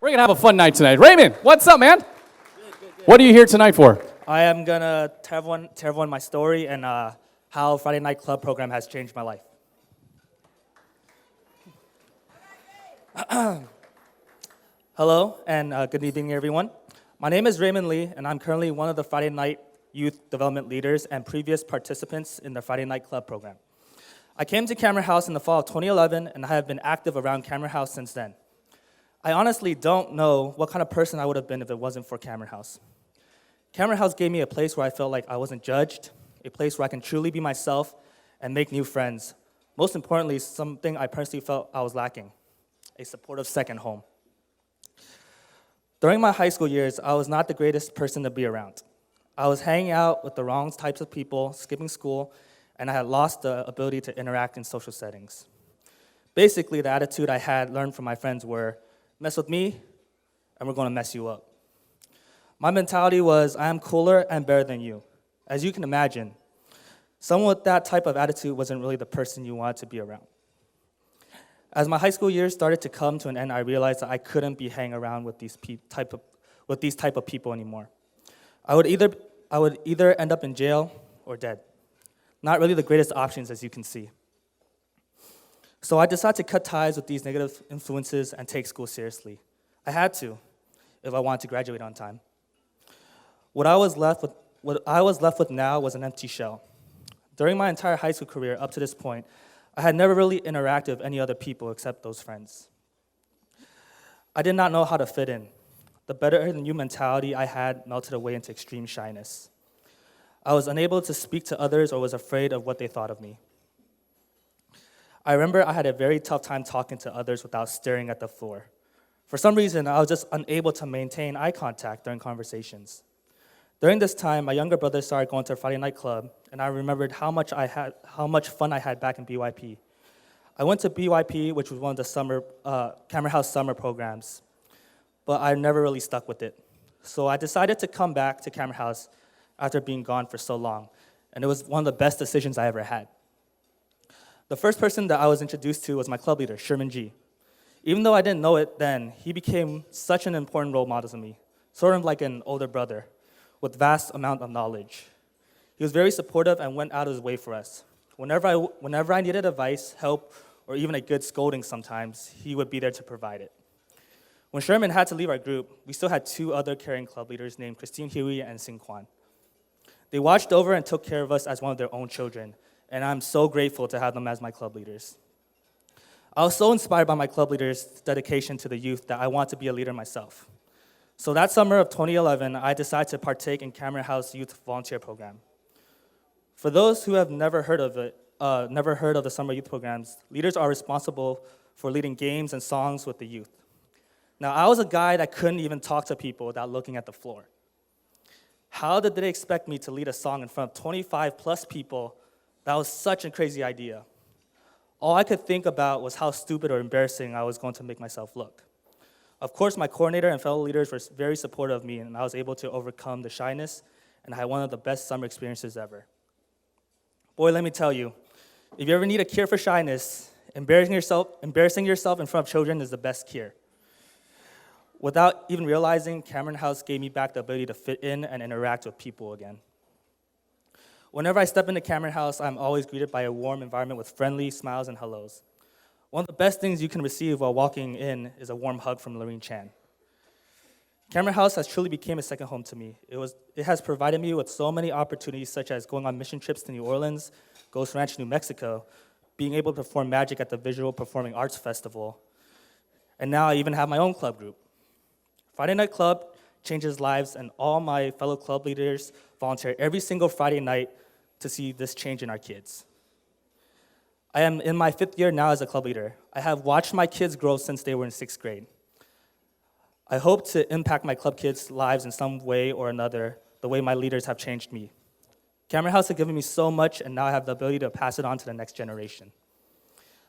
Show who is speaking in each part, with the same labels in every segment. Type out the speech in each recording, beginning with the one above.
Speaker 1: We're going to have a fun night tonight. Raymond, what's up, man? Good. What are you here tonight for?
Speaker 2: I am going to tell everyone my story and how Friday Night Club program has changed my life. Hello, and good evening, everyone. My name is Raymond Li, and I'm currently one of the Friday Night Youth Development Leaders and previous participants in the Friday Night Club program. I came to Cameron House in the fall of 2011, and I have been active around Cameron House since then. I honestly don't know what kind of person I would have been if it wasn't for Cameron House. Cameron House gave me a place where I felt like I wasn't judged, a place where I can truly be myself and make new friends. Most importantly, something I personally felt I was lacking, a supportive second home. During my high school years, I was not the greatest person to be around. I was hanging out with the wrong types of people, skipping school, and I had lost the ability to interact in social settings. Basically, the attitude I had learned from my friends were, mess with me, and we're going to mess you up. My mentality was, I am cooler and better than you. As you can imagine, someone with that type of attitude wasn't really the person you wanted to be around. As my high school years started to come to an end, I realized that I couldn't be hanging around with these type of people anymore. I would either end up in jail or dead. Not really the greatest options, as you can see. So I decided to cut ties with these negative influences and take school seriously. I had to, if I wanted to graduate on time. What I was left with now was an empty shell. During my entire high school career up to this point, I had never really interacted with any other people except those friends. I did not know how to fit in. The better-than-you mentality I had melted away into extreme shyness. I was unable to speak to others or was afraid of what they thought of me. I remember I had a very tough time talking to others without staring at the floor. For some reason, I was just unable to maintain eye contact during conversations. During this time, my younger brother started going to a Friday night club, and I remembered how much fun I had back in BYP. I went to BYP, which was one of the Cameron House summer programs, but I never really stuck with it. So I decided to come back to Cameron House after being gone for so long, and it was one of the best decisions I ever had. The first person that I was introduced to was my club leader, Raymond Li. Even though I didn't know it then, he became such an important role model to me, sort of like an older brother with vast amount of knowledge. He was very supportive and went out of his way for us. Whenever I needed advice, help, or even a good scolding sometimes, he would be there to provide it. When Sherman had to leave our group, we still had two other caring club leaders named Christine Huey and Sing Kwan. They watched over and took care of us as one of their own children, and I'm so grateful to have them as my club leaders. I was so inspired by my club leaders' dedication to the youth that I want to be a leader myself. So that summer of 2011, I decided to partake in Cameron House Youth Volunteer Program. For those who have never heard of the summer youth programs, leaders are responsible for leading games and songs with the youth. Now, I was a guy that couldn't even talk to people without looking at the floor. How did they expect me to lead a song in front of 25 plus people? That was such a crazy idea. All I could think about was how stupid or embarrassing I was going to make myself look. Of course, my coordinator and fellow leaders were very supportive of me, and I was able to overcome the shyness, and I had one of the best summer experiences ever. Boy, let me tell you, if you ever need a cure for shyness, embarrassing yourself in front of children is the best cure. Without even realizing, Cameron House gave me back the ability to fit in and interact with people again. Whenever I step into Cameron House, I'm always greeted by a warm environment with friendly smiles and hellos. One of the best things you can receive while walking in is a warm hug from Lorene Chan. Cameron House has truly become a second home to me. It has provided me with so many opportunities, such as going on mission trips to New Orleans, Ghost Ranch, New Mexico, being able to perform magic at the Visual Performing Arts Festival, and now I even have my own club group. Friday Night Club changes lives, and all my fellow club leaders volunteer every single Friday night to see this change in our kids. I am in my 5th year now as a club leader. I have watched my kids grow since they were in 6th grade. I hope to impact my club kids' lives in some way or another, the way my leaders have changed me. Cameron House has given me so much, and now I have the ability to pass it on to the next generation.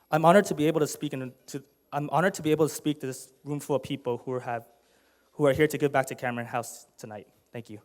Speaker 2: I'm honored to be able to speak to this room full of people who are here to give back to Cameron House tonight. Thank you.